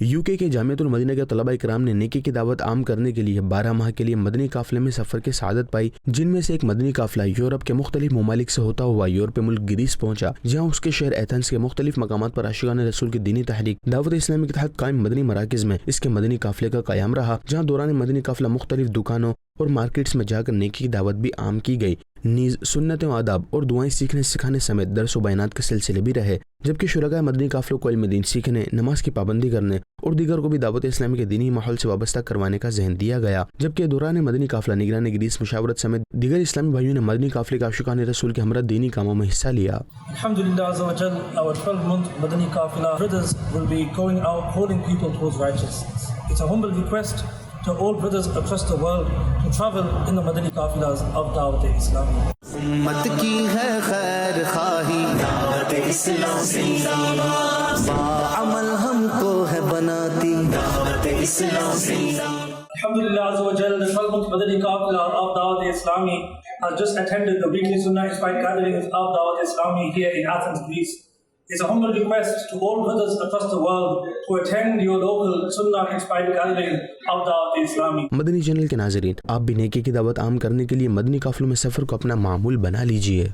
UK کے جامعۃ المدینہ کے طلباء کرام نے نیکی کی دعوت عام کرنے کے لیے 12 ماہ کے لیے مدنی قافلے میں سفر کی سعادت پائی، جن میں سے ایک مدنی قافلہ یورپ کے مختلف ممالک سے ہوتا ہوا یورپی ملک گریس پہنچا، جہاں اس کے شہر ایتھنز کے مختلف مقامات پر عاشقان رسول کی دینی تحریک دعوت اسلامی کے تحت قائم مدنی مراکز میں اس کے مدنی قافلے کا قیام رہا، جہاں دوران مدنی قافلہ مختلف دکانوں اور مارکیٹس میں جا کر نیکی کی دعوت بھی عام کی گئی، نیز سنت و آداب اور دعائیں سیکھنے سکھانے سمیت درس و بیانات کے سلسلے بھی رہے، جبکہ شرکاء مدنی قافلوں کو علم دین سیکھنے، نماز کی پابندی کرنے اور دیگر کو بھی دعوت اسلامی کے دینی ماحول سے وابستہ کروانے کا ذہن دیا گیا، جبکہ دوران مدنی قافلہ نگران گریس مشاورت سمیت دیگر اسلامی بھائیوں نے مدنی قافلے کے عاشقان رسول کے ہمراہ دینی کاموں میں حصہ لیا۔ Alhamdulillah Azza wa Jal, our 12-month Madani Qafila brothers will be going out calling people towards righteousness. It's a humble request to all brothers across the world to travel in the Madani Qafilas of Dawat Islami. امت کی ہے خیر خواہی دعوت اسلام زندہ باد، باعمل ہم کو ہے بناتی دعوت اسلام زندہ باد۔ Alhamdulillah Azza wa Jal, the 12-month Madani Qafila of Dawat Islami has just attended the weekly Sunnah inspired gatherings of Dawat Islami here in Athens, Greece. It's a humble request to all brothers across the world to attend your local Sunnah inspired gathering of Dawat Islami. Madani channel کے ناظرین، آپ بھی نیکی کی دعوت عام کرنے کے لیے مدنی قافلوں میں سفر کو اپنا معمول بنا لیجئے۔